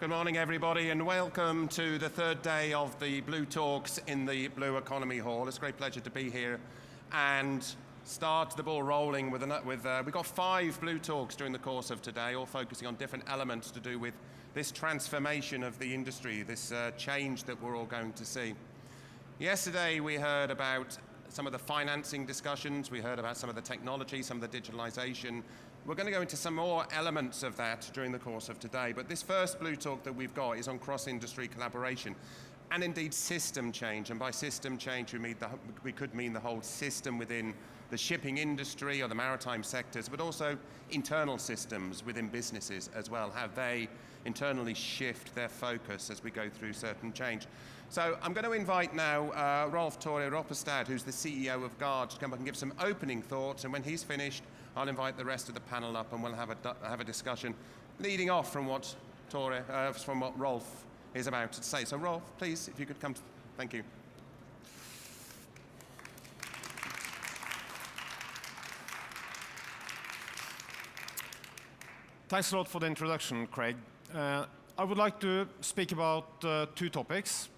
Good morning, everybody, and welcome to the third day of the Blue Talks in the Blue Economy Hall. It's a great pleasure to be here and start the ball rolling with we've got 5 Blue Talks during the course of today, all focusing on different elements to do with this transformation of the industry, this change that we're all going to see. Yesterday we heard about some of the financing discussions, we heard about some of the technology, some of the digitalization. We're going to go into some more elements of that during the course of today, but this first Blue Talk that we've got is on cross-industry collaboration and indeed system change. And by system change, we could mean the whole system within the shipping industry or the maritime sectors, but also internal systems within businesses as well, how they internally shift their focus as we go through certain change. So I'm going to invite now Rolf Tore Roppestad, who's the CEO of Guard, to come up and give some opening thoughts, and when he's finished, I'll invite the rest of the panel up and we'll have a discussion leading off from what Rolf is about to say. So Rolf, please, if you could come. Thank you. Thanks a lot for the introduction, Craig. I would like to speak about 2 topics.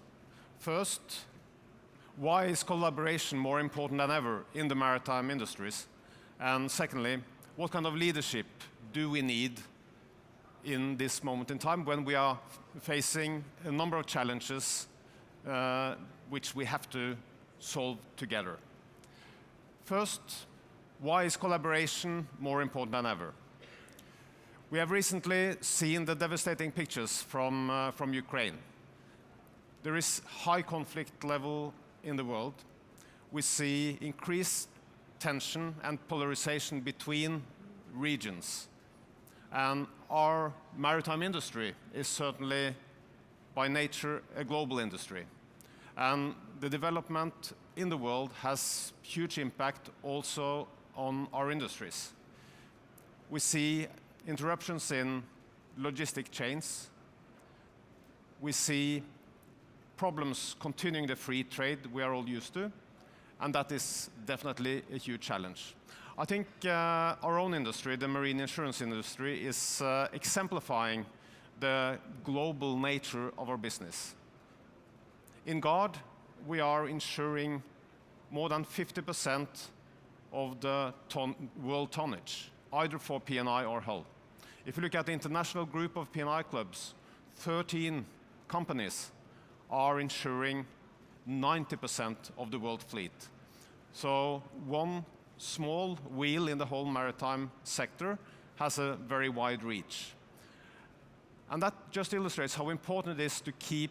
First, why is collaboration more important than ever in the maritime industries? And secondly, what kind of leadership do we need in this moment in time when we are facing a number of challenges which we have to solve together? First, why is collaboration more important than ever? We have recently seen the devastating pictures from Ukraine. There is high conflict level in the world. We see increased tension and polarization between regions. And our maritime industry is certainly, by nature, a global industry. And the development in the world has huge impact also on our industries. We see interruptions in logistic chains. We see problems continuing the free trade we are all used to, and that is definitely a huge challenge. I think our own industry, the marine insurance industry, is exemplifying the global nature of our business. In Guard, we are insuring more than 50% of the world tonnage, either for P&I or hull. If you look at the international group of P&I clubs, 13 companies are insuring 90% of the world fleet. So one small wheel in the whole maritime sector has a very wide reach. And that just illustrates how important it is to keep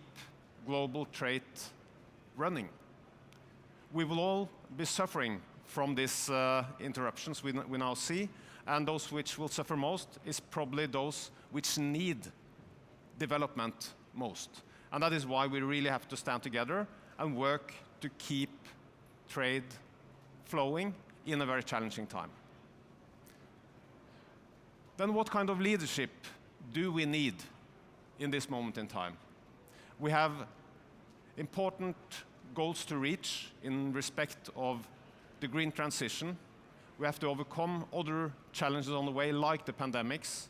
global trade running. We will all be suffering from these interruptions we now see, and those which will suffer most is probably those which need development most. And that is why we really have to stand together and work to keep trade flowing in a very challenging time. Then what kind of leadership do we need in this moment in time? We have important goals to reach in respect of the green transition. We have to overcome other challenges on the way, like the pandemics.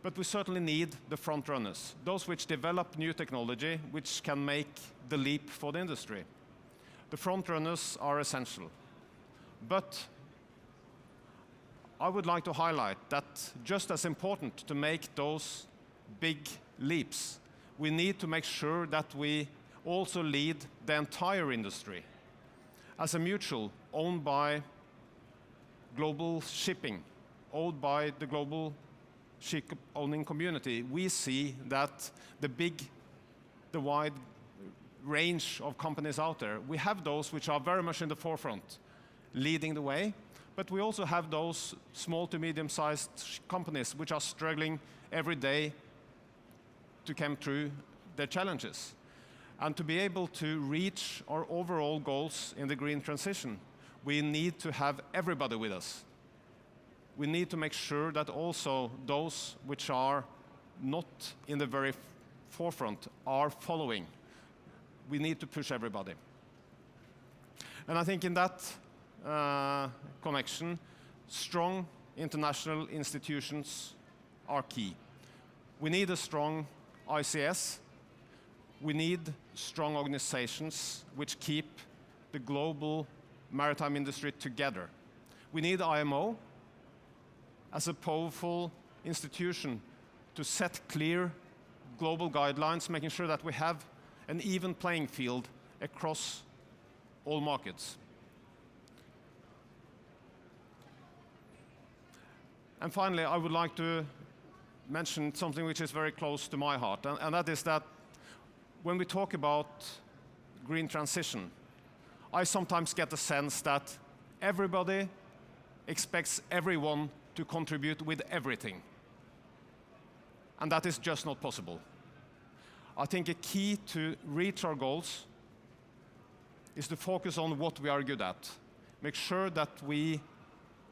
But we certainly need the front runners, those which develop new technology which can make the leap for the industry. The front runners are essential. But I would like to highlight that just as important to make those big leaps, we need to make sure that we also lead the entire industry. As a mutual owned by global shipping, owned by the global ship owning community, we see that the wide range of companies out there, we have those which are very much in the forefront, leading the way, but we also have those small to medium-sized companies which are struggling every day to come through their challenges. And to be able to reach our overall goals in the green transition, we need to have everybody with us. We need to make sure that also those which are not in the very forefront are following. We need to push everybody. And I think in that connection, strong international institutions are key. We need a strong ICS. We need strong organizations which keep the global maritime industry together. We need IMO as a powerful institution to set clear global guidelines, making sure that we have an even playing field across all markets. And finally, I would like to mention something which is very close to my heart, and that is that when we talk about green transition, I sometimes get the sense that everybody expects everyone to contribute with everything. And that is just not possible. I think a key to reach our goals is to focus on what we are good at. Make sure that we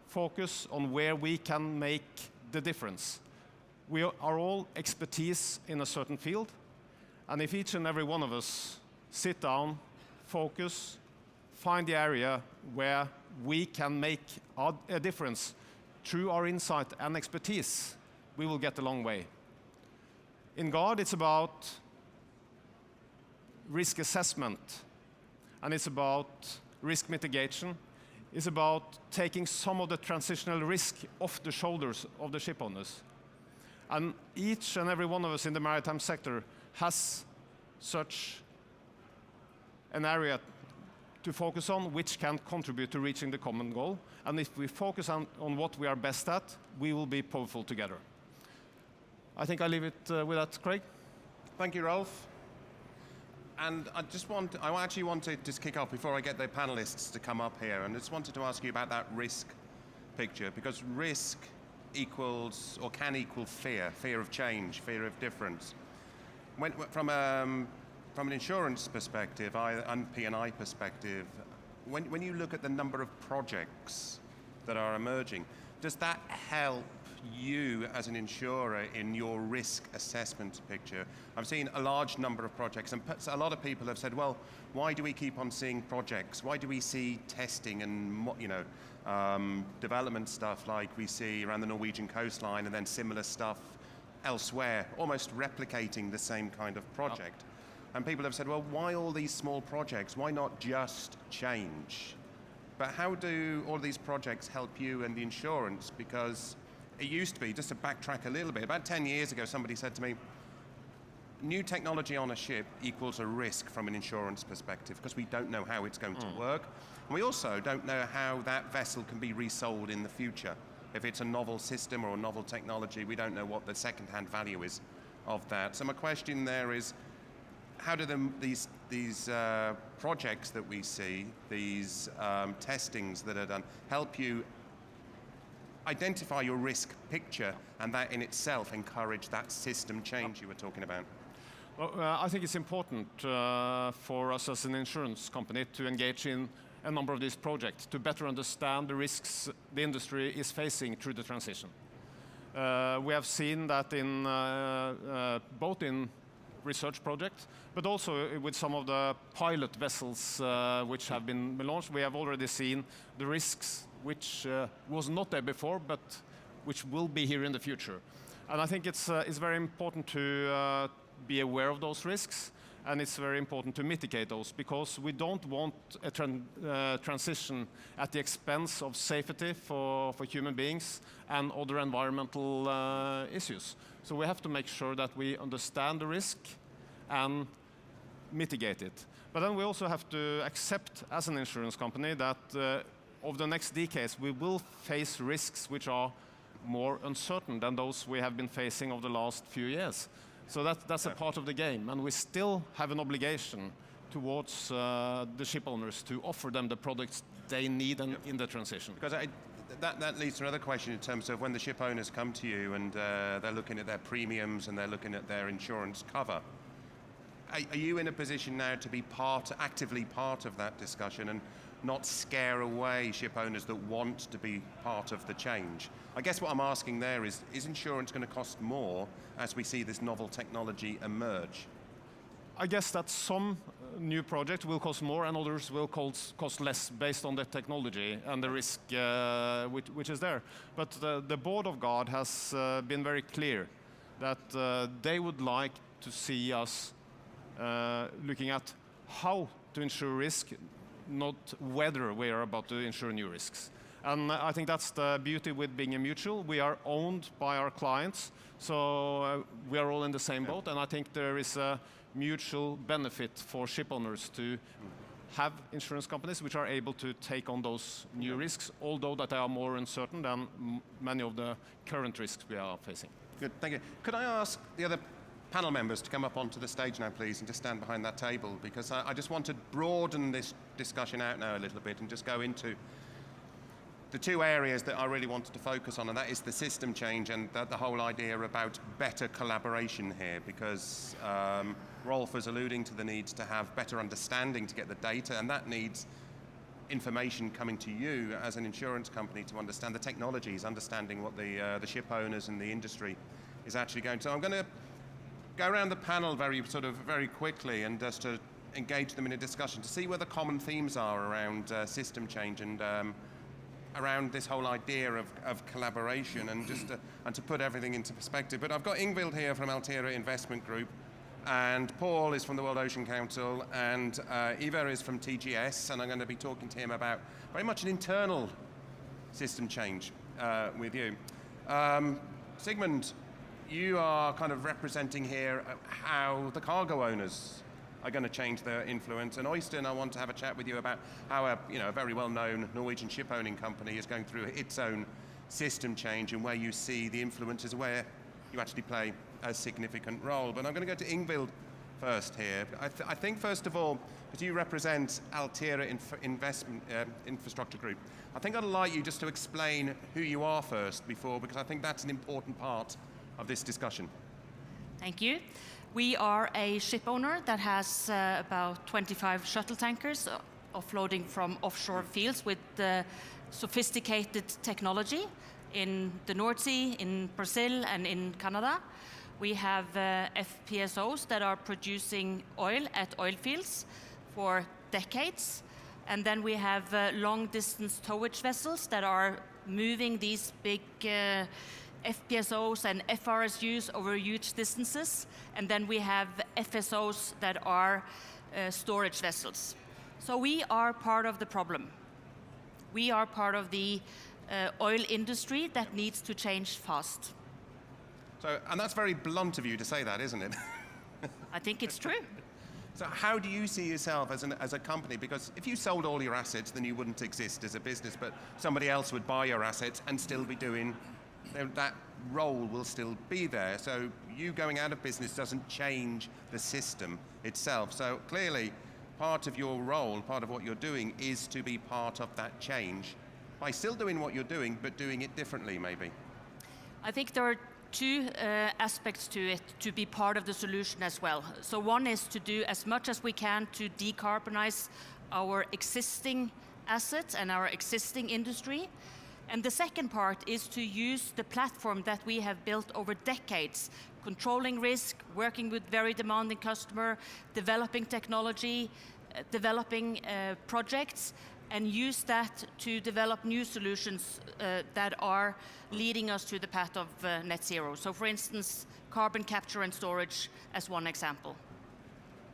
focus on where we can make the difference. We are all expertise in a certain field, and if each and every one of us sit down, focus, find the area where we can make a difference through our insight and expertise, we will get a long way. In Gard, it's about risk assessment, and it's about risk mitigation. It's about taking some of the transitional risk off the shoulders of the ship owners. And each and every one of us in the maritime sector has such an area to focus on which can contribute to reaching the common goal. And if we focus on what we are best at, we will be powerful together. I think I leave it with that, Craig. Thank you, Rolf. And I actually want to just kick off before I get the panelists to come up here, and I just wanted to ask you about that risk picture, because risk equals or can equal fear of change, fear of difference. From an insurance perspective and P&I perspective, when you look at the number of projects that are emerging, does that help you as an insurer in your risk assessment picture? I've seen a large number of projects, and a lot of people have said, well, why do we keep on seeing projects? Why do we see testing and development stuff like we see around the Norwegian coastline, and then similar stuff elsewhere, almost replicating the same kind of project? And people have said, well, why all these small projects? Why not just change? But how do all these projects help you and the insurance? Because it used to be, just to backtrack a little bit, about 10 years ago, somebody said to me, new technology on a ship equals a risk from an insurance perspective, because we don't know how it's going to work. And we also don't know how that vessel can be resold in the future. If it's a novel system or a novel technology, we don't know what the second-hand value is of that. So my question there is, how do these projects that we see, these testings that are done, help you identify your risk picture, and that in itself encourage that system change you were talking about? Well, I think it's important for us as an insurance company to engage in a number of these projects to better understand the risks the industry is facing through the transition. We have seen that in both in research projects, but also with some of the pilot vessels which have been launched. We have already seen the risks which was not there before, but which will be here in the future. And I think it's very important to be aware of those risks, and it's very important to mitigate those, because we don't want a transition at the expense of safety for human beings and other environmental issues. So we have to make sure that we understand the risk and mitigate it. But then we also have to accept as an insurance company that over the next decades we will face risks which are more uncertain than those we have been facing over the last few years. So that's a part of the game, and we still have an obligation towards the ship owners to offer them the products they need in the transition. Because that leads to another question in terms of when the ship owners come to you and they're looking at their premiums and they're looking at their insurance cover. Are you in a position now to be actively part of that discussion and not scare away ship owners that want to be part of the change? I guess what I'm asking there is insurance going to cost more as we see this novel technology emerge? I guess that some new projects will cost more and others will cost less based on the technology and the risk which is there. But the board of Gard has been very clear that they would like to see us looking at how to insure risk, not whether we are about to insure new risks. And I think that's the beauty with being a mutual. We are owned by our clients, so we are all in the same boat, and I think there is a mutual benefit for ship owners to have insurance companies which are able to take on those new risks, although that they are more uncertain than many of the current risks we are facing. Good, thank you. Could I ask the other panel members to come up onto the stage now, please, and just stand behind that table, because I just want to broaden this discussion out now a little bit and just go into the two areas that I really wanted to focus on, and that is the system change and the whole idea about better collaboration here, because Rolf was alluding to the needs to have better understanding to get the data, and that needs information coming to you as an insurance company to understand the technologies, understanding what the ship owners and the industry is actually going to. So I'm going to go around the panel very quickly and just to engage them in a discussion to see where the common themes are around system change and around this whole idea of collaboration and just to put everything into perspective. But I've got Ingvild here from Altera Investment Group, and Paul is from the World Ocean Council, and Ivar is from TGS, and I'm going to be talking to him about very much an internal system change with you. Sigmund, you are kind of representing here how the cargo owners are going to change their influence. And Øystein, I want to have a chat with you about how a very well-known Norwegian ship-owning company is going through its own system change and where you see the influences, where you actually play a significant role. But I'm going to go to Ingvild first here. I think, first of all, because you represent Altera Infrastructure Group, I think I'd like you just to explain who you are first because I think that's an important part of this discussion. Thank you. We are a ship owner that has about 25 shuttle tankers offloading from offshore fields with sophisticated technology in the North Sea, in Brazil, and in Canada. We have FPSOs that are producing oil at oil fields for decades. And then we have long-distance towage vessels that are moving these big FPSOs and FRSUs over huge distances, and then we have FSOs that are storage vessels. So we are part of the problem. We are part of the oil industry that needs to change fast. So, and that's very blunt of you to say that, isn't it? I think it's true. So how do you see yourself as a company? Because if you sold all your assets, then you wouldn't exist as a business, but somebody else would buy your assets and still be doing that role will still be there. So you going out of business doesn't change the system itself. So clearly, part of your role, part of what you're doing is to be part of that change by still doing what you're doing, but doing it differently, maybe. I think there are two aspects to it to be part of the solution as well. So one is to do as much as we can to decarbonize our existing assets and our existing industry. And the second part is to use the platform that we have built over decades, controlling risk, working with very demanding customer, developing technology, developing projects, and use that to develop new solutions that are leading us to the path of net zero. So for instance, carbon capture and storage as one example.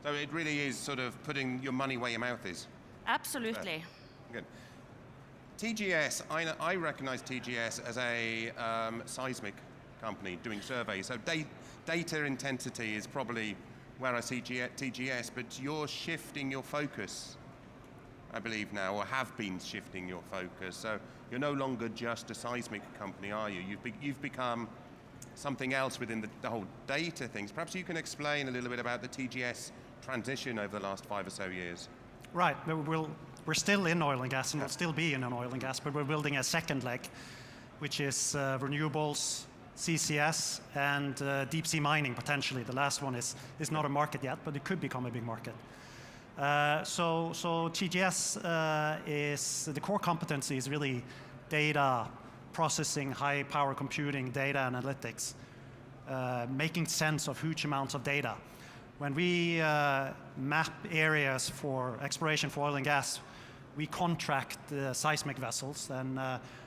So it really is sort of putting your money where your mouth is. Absolutely. Good. TGS, I recognize TGS as a seismic company doing surveys. So data intensity is probably where I see TGS, but you're shifting your focus, I believe now, or have been shifting your focus. So you're no longer just a seismic company, are you? You've become something else within the whole data things. Perhaps you can explain a little bit about the TGS transition over the last 5 or so years. Right. We're still in oil and gas, and we'll still be in oil and gas, but we're building a second leg, which is renewables, CCS, and deep sea mining, potentially. The last one is not a market yet, but it could become a big market. So TGS is, the core competency is really data processing, high power computing, data analytics, making sense of huge amounts of data. When we map areas for exploration for oil and gas, we contract the seismic vessels, and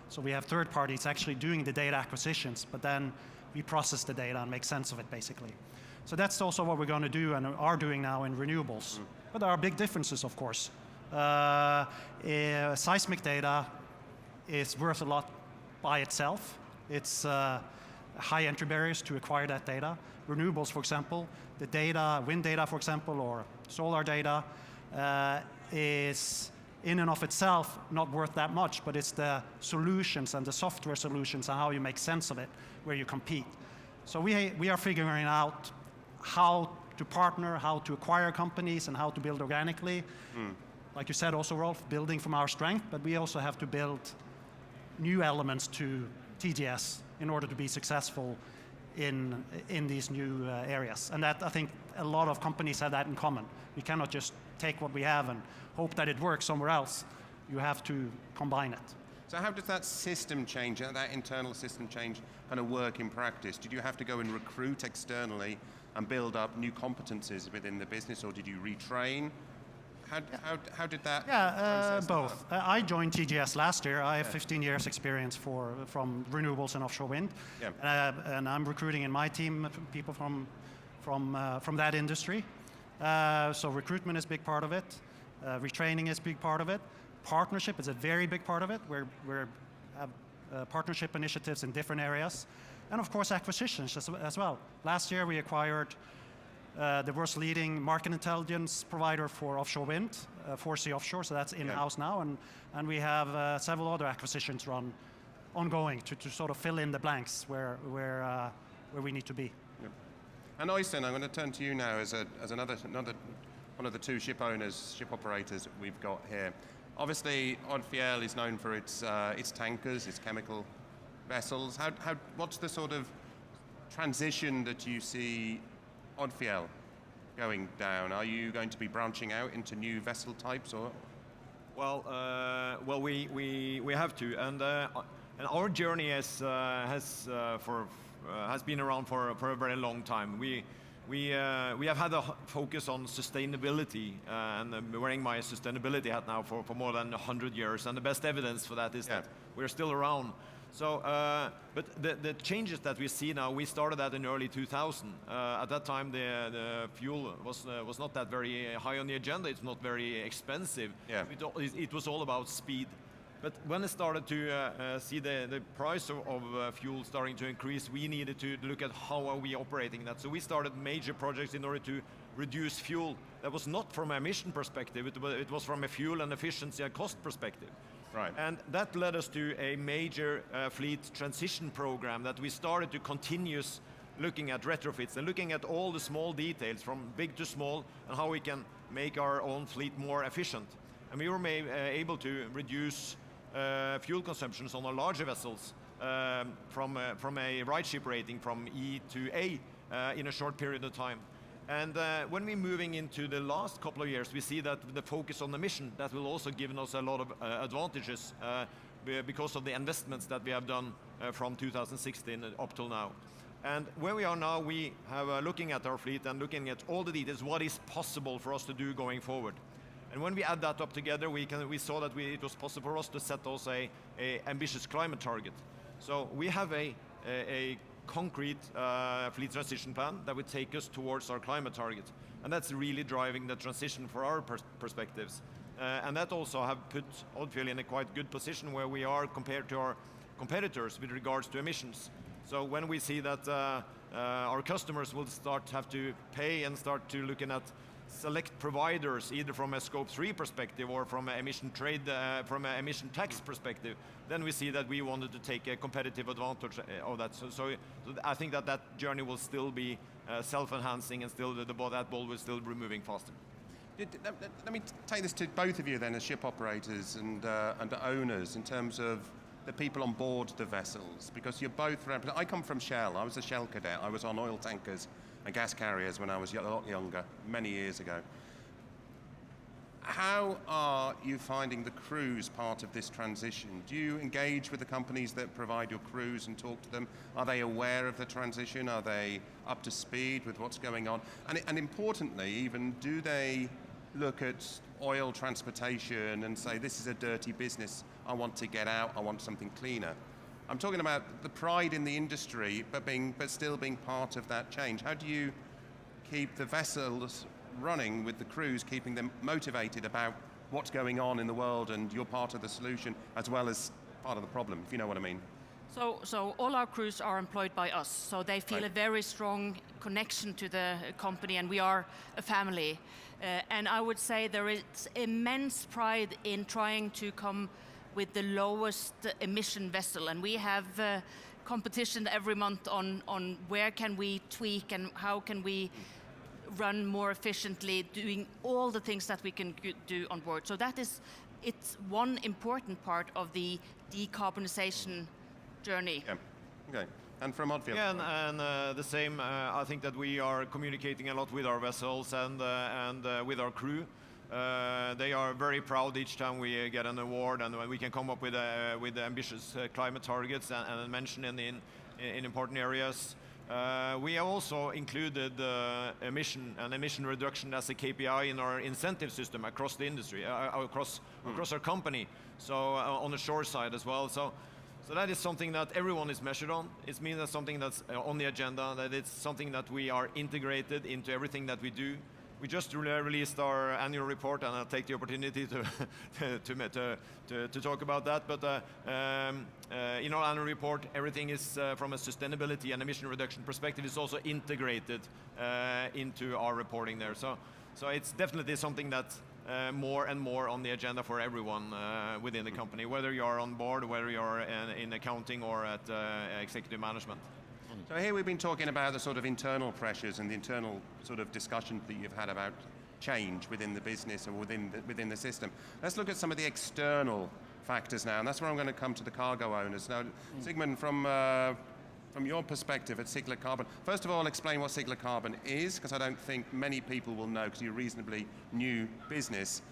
so we have third parties actually doing the data acquisitions, but then we process the data and make sense of it, basically. So that's also what we're going to do and are doing now in renewables. But there are big differences, of course. Seismic data is worth a lot by itself. It's high entry barriers to acquire that data. Renewables, for example, the data, wind data, for example, or solar data, is in and of itself not worth that much, but it's the solutions and the software solutions and how you make sense of it where you compete. So we are figuring out how to partner, how to acquire companies, and how to build organically. Like you said also, Rolf, building from our strength, but we also have to build new elements to TGS in order to be successful in these new areas. And that, I think, a lot of companies have that in common. We cannot just take what we have and hope that it works somewhere else. You have to combine it. So how does that system change, that internal system change, kind of work in practice? Did you have to go and recruit externally and build up new competencies within the business, or did you retrain? How did that process both. I joined TGS last year. I have 15 years experience from renewables and offshore wind. And I'm recruiting in my team people from that industry. So recruitment is a big part of it. Retraining is a big part of it. Partnership is a very big part of it. We have partnership initiatives in different areas. And of course acquisitions as well. Last year we acquired the world's leading market intelligence provider for offshore wind, 4C Offshore, so that's in-house now, and we have several other acquisitions ongoing to sort of fill in the blanks where we need to be. Yep. And Øystein, I'm going to turn to you now as another one of the two ship operators we've got here. Obviously, Odfjell is known for its tankers, its chemical vessels. What's the sort of transition that you see Odfjell going down? Are you going to be branching out into new vessel types, or? Well, we have to, and our journey has been around for a very long time. We have had a focus on sustainability, and I'm wearing my sustainability hat now for more than 100 years, and the best evidence for that is that we're still around. So, but the changes that we see now, we started that in early 2000. At that time, the fuel was not that very high on the agenda. It's not very expensive. Yeah. It was all about speed. But when it started to see the price of fuel starting to increase, we needed to look at how are we operating that. So we started major projects in order to reduce fuel. That was not from an emission perspective. It was from a fuel and efficiency and cost perspective. Right. And that led us to a major fleet transition program that we started to continuous looking at retrofits and looking at all the small details from big to small and how we can make our own fleet more efficient. And we were able to reduce fuel consumptions on our larger vessels from a RightShip rating from E to A in a short period of time. And when we're moving into the last couple of years, we see that the focus on emission, that will also give us a lot of advantages because of the investments that we have done from 2016 up till now. And where we are now, we have looking at our fleet and looking at all the details, what is possible for us to do going forward. And when we add that up together, we saw that it was possible for us to set also a ambitious climate target. So we have a concrete fleet transition plan that would take us towards our climate target. And that's really driving the transition for our perspectives. And that also have put Odfjell in a quite good position where we are compared to our competitors with regards to emissions. So when we see that our customers will have to pay and start to looking at select providers, either from a Scope 3 perspective or from an emission trade, from an emission tax perspective, then we see that we wanted to take a competitive advantage of that. So I think that journey will still be self-enhancing, and still that ball will still be moving faster. Let me take this to both of you then, as ship operators and owners, in terms of the people on board the vessels, because you're both. I come from Shell. I was a Shell cadet. I was on oil tankers and gas carriers when I was a lot younger, many years ago. How are you finding the crews part of this transition? Do you engage with the companies that provide your crews and talk to them? Are they aware of the transition? Are they up to speed with what's going on? And importantly, even, do they look at oil transportation and say, this is a dirty business, I want to get out, I want something cleaner? I'm talking about the pride in the industry, but still being part of that change. How do you keep the vessels running with the crews, keeping them motivated about what's going on in the world, and you're part of the solution as well as part of the problem, if you know what I mean? So all our crews are employed by us, so they feel Right. a very strong connection to the company, and we are a family. And I would say there is immense pride in trying to come with the lowest emission vessel, and we have competition every month on where can we tweak and how can we run more efficiently, doing all the things that we can do on board. So it's one important part of the decarbonization journey. Yeah. Okay. And from Oddfield? Yeah, and the same. I think that we are communicating a lot with our vessels and with our crew. They are very proud each time we get an award, and we can come up with ambitious climate targets and mention in important areas. We have also included emission reduction as a KPI in our incentive system across the industry, across our company. So on the shore side as well. So that is something that everyone is measured on. It means that's something that's on the agenda, that it's something that we are integrated into everything that we do. We just released our annual report, and I'll take the opportunity to talk about that. But in our annual report, everything is from a sustainability and emission reduction perspective is also integrated into our reporting there. So it's definitely something that's more and more on the agenda for everyone within the company, whether you are on board, whether you are in accounting or at executive management. So here we've been talking about the sort of internal pressures and the internal sort of discussion that you've had about change within the business or within the system. Let's look at some of the external factors now, and that's where I'm going to come to the cargo owners. Now, Sigmund, from your perspective at Sigler Carbon, first of all, explain what Sigler Carbon is, because I don't think many people will know, because you're a reasonably new business.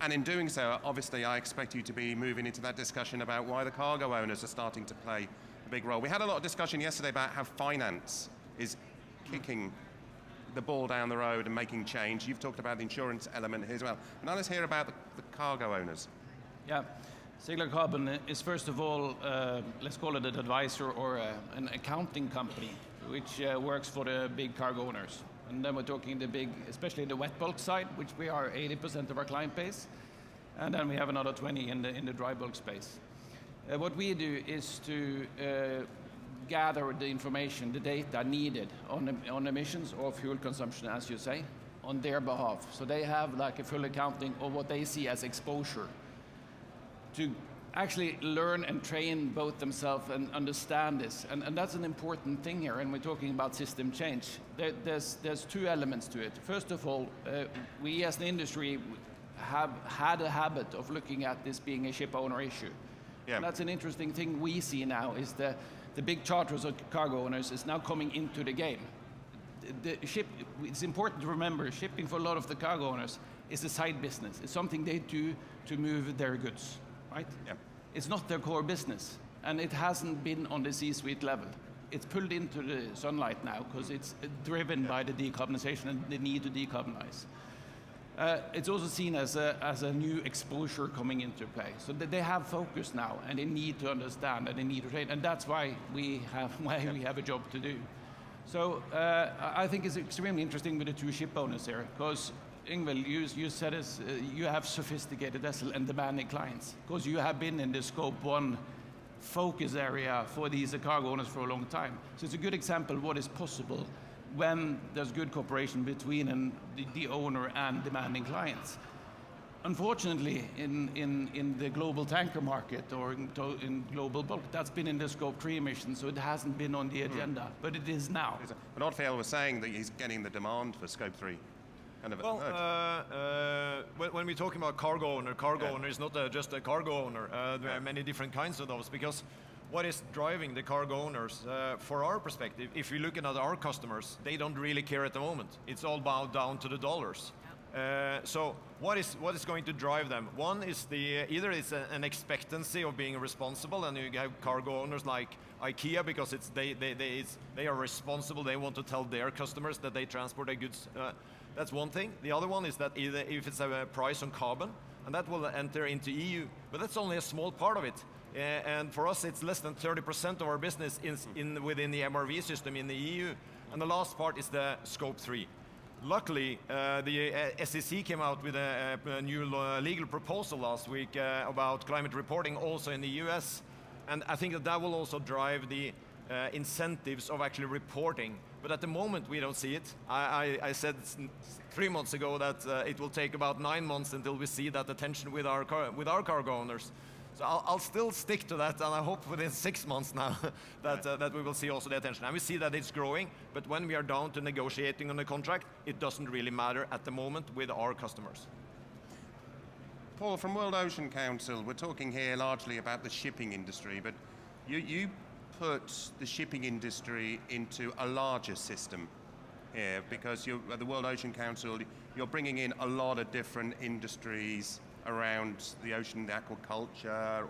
And in doing so, obviously, I expect you to be moving into that discussion about why the cargo owners are starting to play a big role. We had a lot of discussion yesterday about how finance is kicking the ball down the road and making change. You've talked about the insurance element here as well. And now let's hear about the cargo owners. Yeah, Sigler Carbon is first of all, let's call it an advisor or an accounting company, which works for the big cargo owners. And then we're talking the big, especially the wet bulk side, which we are 80% of our client base. And then we have another 20 in the dry bulk space. What we do is to gather the information, the data needed on emissions or fuel consumption, as you say, on their behalf. So they have like a full accounting of what they see as exposure, to actually learn and train both themselves and understand this. And that's an important thing here, and we're talking about system change. There's two elements to it. First of all, we as an industry have had a habit of looking at this being a ship owner issue. Yeah. And that's an interesting thing we see now, is the big charters of cargo owners is now coming into the game. It's important to remember, shipping for a lot of the cargo owners is a side business. It's something they do to move their goods, right? Yeah. It's not their core business, and it hasn't been on the C-suite level. It's pulled into the sunlight now because it's driven by the decarbonization and the need to decarbonize. It's also seen as a new exposure coming into play. So that they have focus now, and they need to understand, and they need to train, and that's why we have a job to do. So I think it's extremely interesting with the two ship owners here, because Ingvild, you said you have sophisticated vessel and demanding clients, because you have been in the scope 1 focus area for these cargo owners for a long time. So it's a good example of what is possible when there's good cooperation between the owner and demanding clients. Unfortunately, in the global tanker market or in global bulk, that's been in the scope 3 emissions, so it hasn't been on the agenda, but it is now. But Oddfield was saying that he's getting the demand for scope 3. Kind of when we're talking about cargo owner is not just a cargo owner. There are many different kinds of those, because what is driving the cargo owners, for our perspective, if you're looking at our customers, they don't really care at the moment. It's all bound down to the dollars. So what is going to drive them? One is either it's an expectancy of being responsible, and you have cargo owners like IKEA, because they are responsible. They want to tell their customers that they transport their goods. That's one thing. The other one is that either if it's a price on carbon, and that will enter into EU, but that's only a small part of it. And for us, it's less than 30% of our business within the MRV system in the EU. And the last part is the scope 3. Luckily, the SEC came out with a new legal proposal last week about climate reporting also in the US. And I think that will also drive the incentives of actually reporting. But at the moment, we don't see it. I said 3 months ago that it will take about 9 months until we see that attention with our cargo owners. So I'll still stick to that, and I hope within 6 months now that we will see also the attention. And we see that it's growing, but when we are down to negotiating on the contract, it doesn't really matter at the moment with our customers. Paul, from World Ocean Council, we're talking here largely about the shipping industry, but you put the shipping industry into a larger system here, because at the World Ocean Council, you're bringing in a lot of different industries around the ocean, the aquaculture,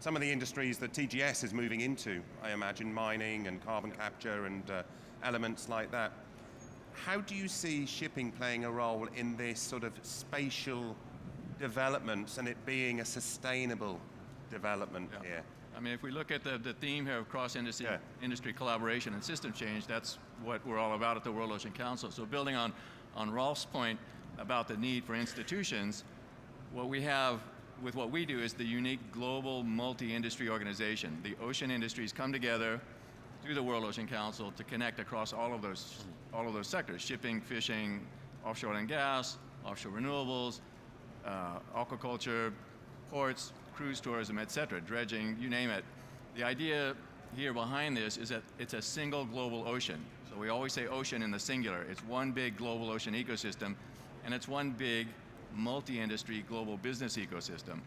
some of the industries that TGS is moving into, I imagine, mining and carbon capture and elements like that. How do you see shipping playing a role in this sort of spatial development and it being a sustainable development here? I mean, if we look at the theme here of cross-industry industry collaboration and system change, that's what we're all about at the World Ocean Council. So building on Rolf's point about the need for institutions, what we have with what we do is the unique global multi-industry organization. The ocean industries come together through the World Ocean Council to connect across all of those sectors: shipping, fishing, offshore oil and gas, offshore renewables, aquaculture, ports, cruise tourism, etc., dredging, you name it. The idea here behind this is that it's a single global ocean. So we always say ocean in the singular. It's one big global ocean ecosystem, and it's one big multi-industry global business ecosystem.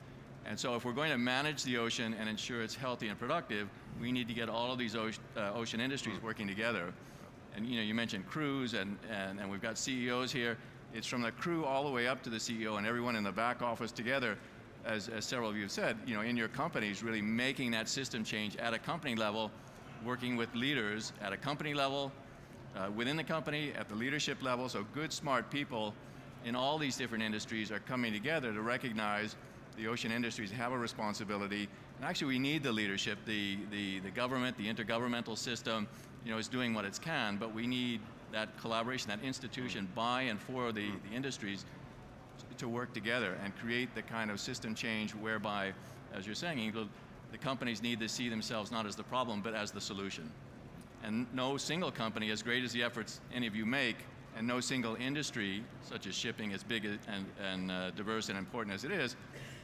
And so if we're going to manage the ocean and ensure it's healthy and productive, we need to get all of these ocean industries working together. And you mentioned crews, and we've got CEOs here. It's from the crew all the way up to the CEO and everyone in the back office together, as several of you have said, in your companies, really making that system change at a company level, working with leaders at a company level, within the company, at the leadership level. So good, smart people in all these different industries are coming together to recognize the ocean industries have a responsibility. And actually, we need the leadership. The government, the intergovernmental system, is doing what it can, but we need that collaboration, that institution by and for the industries to work together and create the kind of system change whereby, as you're saying, the companies need to see themselves not as the problem, but as the solution. And no single company, as great as the efforts any of you make, and no single industry, such as shipping, as big and diverse and important as it is,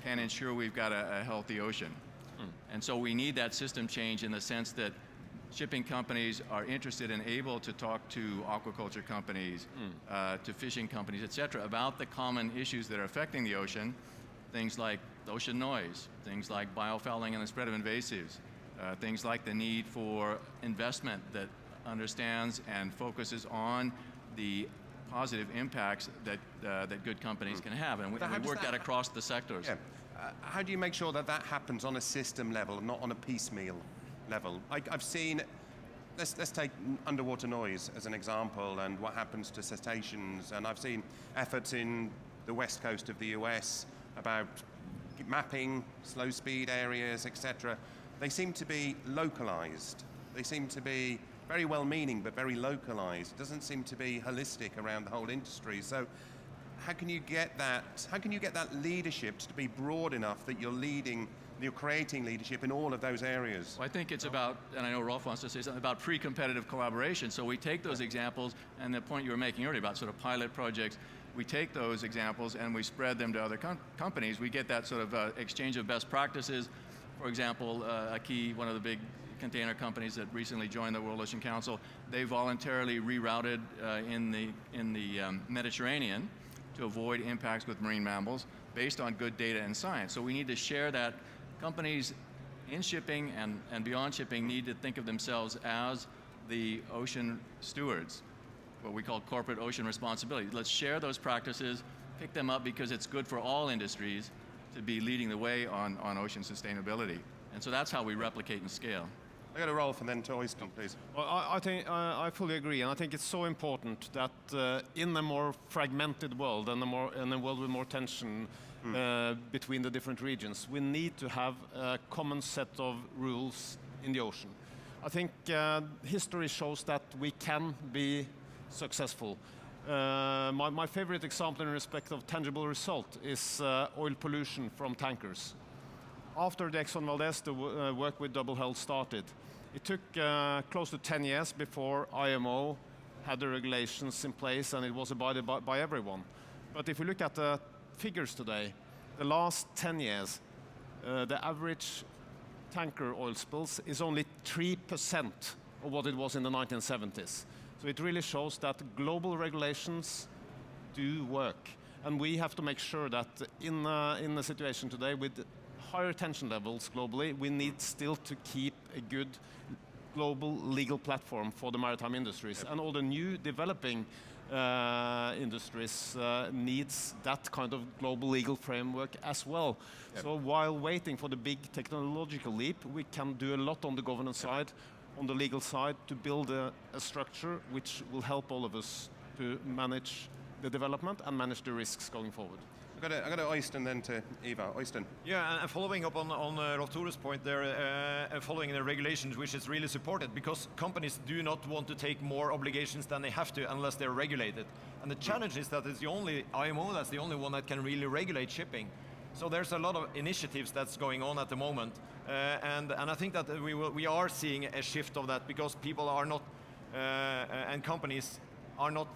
can ensure we've got a healthy ocean. And so we need that system change in the sense that shipping companies are interested and able to talk to aquaculture companies, to fishing companies, et cetera, about the common issues that are affecting the ocean, things like ocean noise, things like biofouling and the spread of invasives, things like the need for investment that understands and focuses on the positive impacts that good companies can have. And we work that across the sectors. Yeah. How do you make sure that happens on a system level, not on a piecemeal level? I've seen, let's take underwater noise as an example and what happens to cetaceans. And I've seen efforts in the west coast of the US about mapping slow speed areas, etc. They seem to be localized. They seem to be very well-meaning, but very localized. It doesn't seem to be holistic around the whole industry. So how can you get that leadership to be broad enough that you're creating leadership in all of those areas? Well, I think it's about, and I know Rolf wants to say something about pre-competitive collaboration. So we take those examples, and the point you were making earlier about sort of pilot projects, we take those examples and we spread them to other companies. We get that sort of exchange of best practices. For example, one of the big container companies that recently joined the World Ocean Council, they voluntarily rerouted in the Mediterranean to avoid impacts with marine mammals based on good data and science. So we need to share that. Companies in shipping and beyond shipping need to think of themselves as the ocean stewards, what we call corporate ocean responsibility. Let's share those practices, pick them up because it's good for all industries to be leading the way on ocean sustainability. And so that's how we replicate and scale. I go to Rolf and then to Øystein, please. Well, I think I fully agree, and I think it's so important that in a more fragmented world and in a world with more tension, between the different regions. We need to have a common set of rules in the ocean. I think history shows that we can be successful. My favorite example in respect of tangible result is oil pollution from tankers. After the Exxon Valdez, the work with double hull started. It took close to 10 years before IMO had the regulations in place and it was abided by everyone. But if you look at the figures today, the last 10 years, the average tanker oil spills is only 3% of what it was in the 1970s. So it really shows that global regulations do work. And we have to make sure that in the situation today with higher tension levels globally, we need still to keep a good global legal platform for the maritime industries. And all the new developing industries needs that kind of global legal framework as well. So while waiting for the big technological leap, we can do a lot on the governance side, on the legal side, to build a structure which will help all of us to manage the development and manage the risks going forward. I got to Øystein then to Eva. Øystein. Yeah, and following up on Rolf Tore's point there, following the regulations, which is really supported, because companies do not want to take more obligations than they have to unless they're regulated. And the challenge is that it's the only IMO that's the only one that can really regulate shipping. So there's a lot of initiatives that's going on at the moment, and I think that we are seeing a shift of that, because people are not and companies are not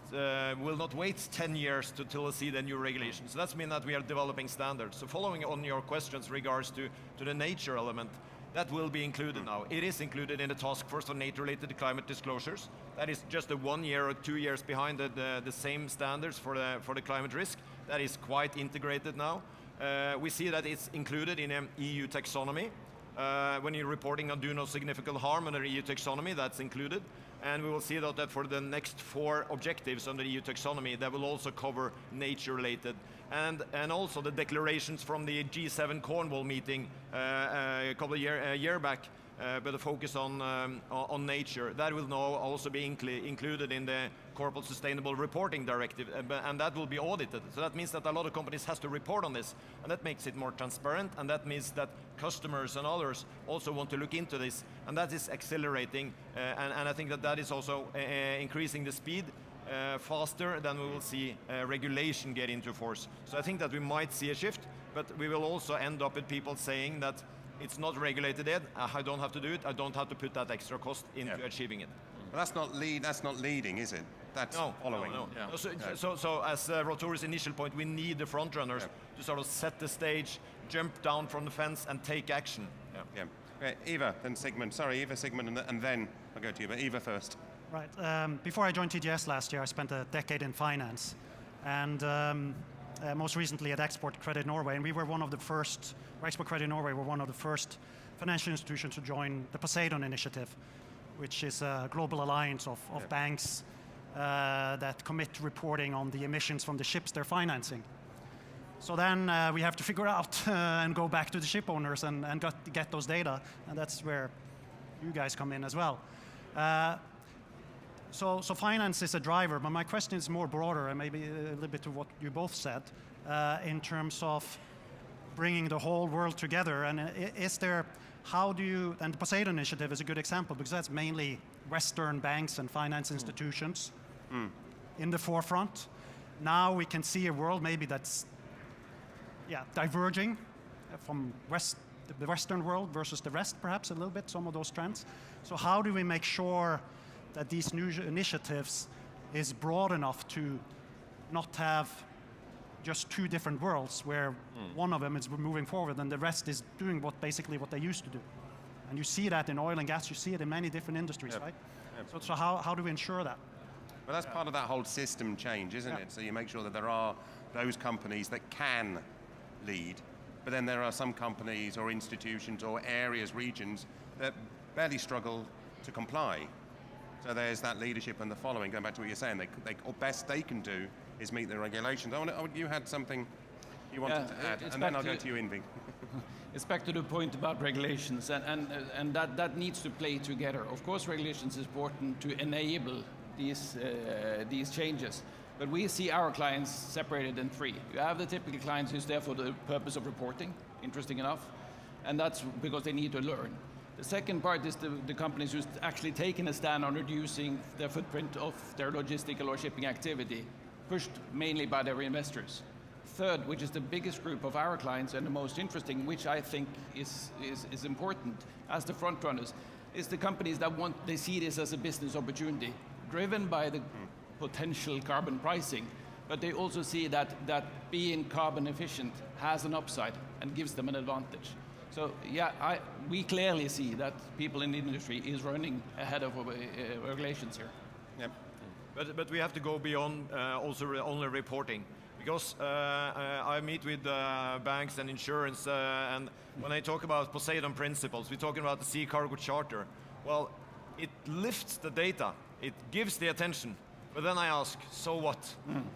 will not wait 10 years till they see the new regulations. So that's mean that we are developing standards. So following on your questions regards to the nature element, that will be included now. It is included in the task force on nature-related climate disclosures. That is just 1 year or 2 years behind the same standards for the climate risk. That is quite integrated now. We see that it's included in an EU taxonomy. When you're reporting on do no significant harm under EU taxonomy, that's included. And we will see that for the next 4 objectives under the EU taxonomy, that will also cover nature-related. And also the declarations from the G7 Cornwall meeting a couple of year back, but a focus on nature. That will now also be included in the Corporate Sustainable Reporting Directive, and that will be audited. So that means that a lot of companies has to report on this, and that makes it more transparent, and that means that customers and others also want to look into this, and that is accelerating, and I think that is also increasing the speed faster than we will see regulation get into force. So I think that we might see a shift, but we will also end up with people saying that it's not regulated yet, I don't have to do it, I don't have to put that extra cost into achieving it. But that's not leading, is it? That's following. No. Yeah. So as Rolf Tore's initial point, we need the front runners to sort of set the stage, jump down from the fence and take action. Okay, Eva, then Sigmund. Sorry, Eva, Sigmund, and then I'll go to you, but Eva first. Right. Before I joined TGS last year, I spent a decade in finance, and most recently at Export Credit Norway, and we were one of the first, Export Credit Norway were one of the first financial institutions to join the Poseidon Initiative, which is a global alliance of banks that commit to reporting on the emissions from the ships they're financing. So then we have to figure out and go back to the ship owners and get those data, and that's where you guys come in as well. So finance is a driver, but my question is more broader, and maybe a little bit to what you both said, in terms of bringing the whole world together. And is there, how do you, and the Poseidon Initiative is a good example, because that's mainly Western banks and finance institutions in the forefront. Now we can see a world maybe that's diverging from the Western world versus the rest, perhaps a little bit, some of those trends. So how do we make sure that these new initiatives is broad enough to not have just 2 different worlds where one of them is moving forward and the rest is doing basically what they used to do? And you see that in oil and gas, you see it in many different industries, right? So how do we ensure that? Well, that's part of that whole system change, isn't it? So you make sure that there are those companies that can lead, but then there are some companies or institutions or areas, regions that barely struggle to comply. So there's that leadership and the following. Going back to what you're saying, or best they can do is meet the regulations. You had something you wanted to add, and then I'll go to you, Invi. It's back to the point about regulations, and that needs to play together. Of course, regulations is important to enable these changes, But we see our clients separated in three. You have the typical clients who's there for the purpose of reporting, interesting enough, and that's because they need to learn. The second part is the companies who's actually taken a stand on reducing the footprint of their logistical or shipping activity, pushed mainly by their investors. Third, which is the biggest group of our clients and the most interesting, which I think is important as the front runners, is the companies that they see this as a business opportunity, driven by the potential carbon pricing, but they also see that being carbon efficient has an upside and gives them an advantage. So yeah, we clearly see that people in the industry is running ahead of regulations here. Yep. But we have to go beyond only reporting. Because I meet with banks and insurance, and when I talk about Poseidon principles, we're talking about the Sea Cargo Charter. Well, it lifts the data, it gives the attention, but then I ask, so what?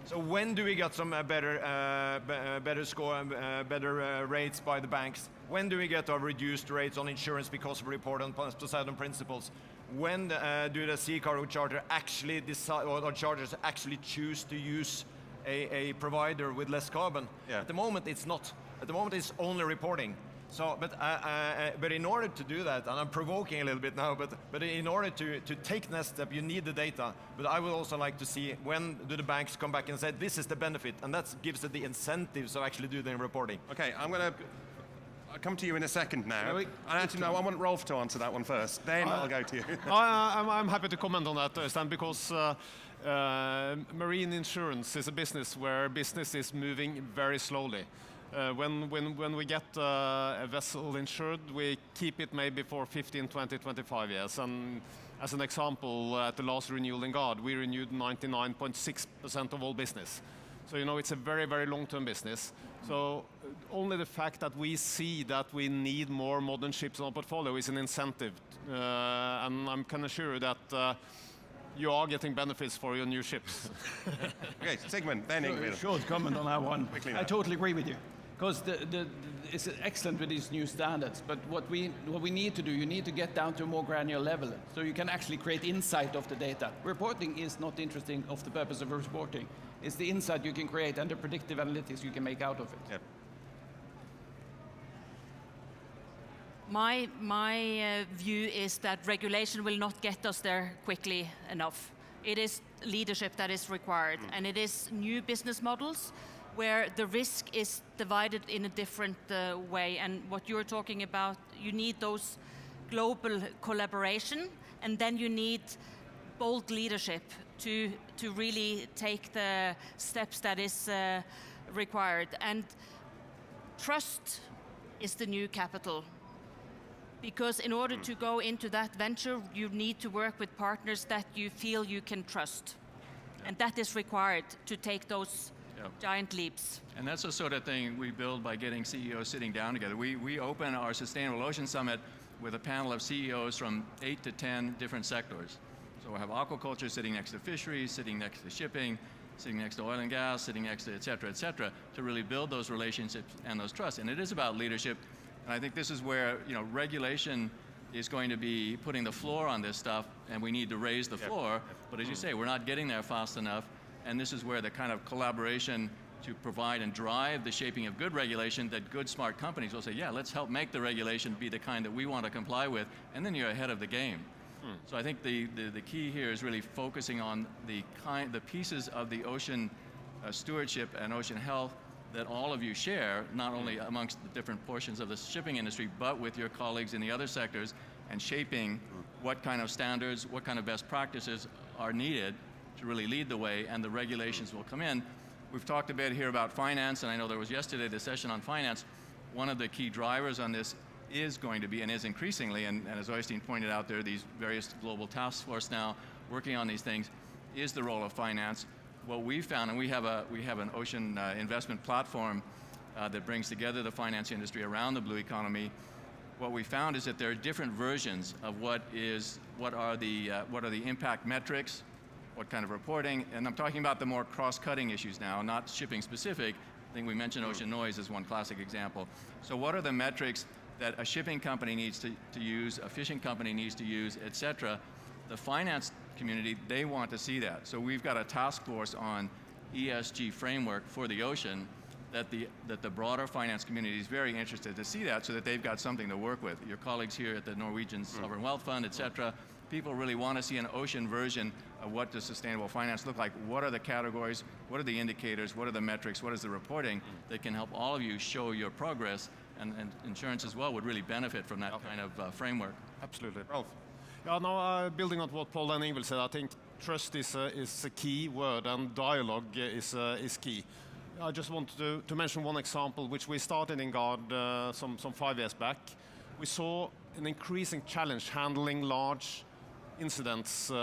So when do we get some better score and better rates by the banks? When do we get our reduced rates on insurance because of report on Poseidon principles? When do the Sea Cargo Charter actually decide, or charters actually choose to use a provider with less carbon? Yeah. At the moment, it's not. At the moment, it's only reporting. So, but in order to do that, and I'm provoking a little bit now, but in order to take the next step, you need the data. But I would also like to see, when do the banks come back and say, this is the benefit, and that gives it the incentives of actually doing the reporting. Okay, I'll come to you in a second now. Yeah, Actually, no, I want Rolf to answer that one first. Then I'll go to you. I'm happy to comment on that, Øystein, because marine insurance is a business where business is moving very slowly. When we get a vessel insured, we keep it maybe for 15, 20, 25 years. And as an example, at the last renewal in Guard, we renewed 99.6% of all business. So, you know, it's a very, very long-term business. So only the fact that we see that we need more modern ships in our portfolio is an incentive. And I can assure you that you are getting benefits for your new ships. Okay, Sigmund, then Ingrid. Short comment on that one. Quickly I now. totally agree with you. Because it's excellent with these new standards, but what we need to do, you need to get down to a more granular level, so you can actually create insight of the data. Reporting is not interesting of the purpose of reporting. It's the insight you can create and the predictive analytics you can make out of it. Yep. My view is that regulation will not get us there quickly enough. It is leadership that is required, and it is new business models where the risk is divided in a different way. And what you're talking about, you need those global collaboration, and then you need bold leadership to really take the steps that is required. And trust is the new capital. Because in order to go into that venture, you need to work with partners that you feel you can trust. And that is required to take those giant leaps. And that's the sort of thing we build by getting CEOs sitting down together. We open our Sustainable Ocean Summit with a panel of CEOs from 8 to 10 different sectors. So we have aquaculture sitting next to fisheries, sitting next to shipping, sitting next to oil and gas, sitting next to et cetera, to really build those relationships and those trusts. And it is about leadership. And I think this is where, you know, regulation is going to be putting the floor on this stuff, and we need to raise the floor. But as you say, we're not getting there fast enough. And this is where the kind of collaboration to provide and drive the shaping of good regulation, that good, smart companies will say, yeah, let's help make the regulation be the kind that we want to comply with, and then you're ahead of the game. So I think the key here is really focusing on the pieces of the ocean stewardship and ocean health that all of you share, not only amongst the different portions of the shipping industry, but with your colleagues in the other sectors, and shaping what kind of standards, what kind of best practices are needed to really lead the way, and the regulations will come in. We've talked a bit here about finance, and I know there was yesterday the session on finance. One of the key drivers on this is going to be, and is increasingly, and as Øystein pointed out, there are these various global task force now working on these things, is the role of finance. What we found, and we have an ocean investment platform that brings together the finance industry around the blue economy. What we found is that there are different versions of what are the impact metrics, what kind of reporting, and I'm talking about the more cross-cutting issues now, not shipping specific. I think we mentioned ocean noise as one classic example. So what are the metrics that a shipping company needs to use, a fishing company needs to use, et cetera? The finance community, they want to see that. So we've got a task force on ESG framework for the ocean, that the broader finance community is very interested to see that, so that they've got something to work with. Your colleagues here at the Norwegian Sovereign Wealth Fund, et cetera, people really want to see an ocean version of what does sustainable finance look like. What are the categories? What are the indicators? What are the metrics? What is the reporting that can help all of you show your progress? And insurance as well would really benefit from that kind of framework. Absolutely. Rolf. Yeah, no, building on what Paul and Ingvild said, I think trust is a key word, and dialogue is key. I just wanted to mention one example, which we started in Gard some 5 years back. We saw an increasing challenge handling large incidents. When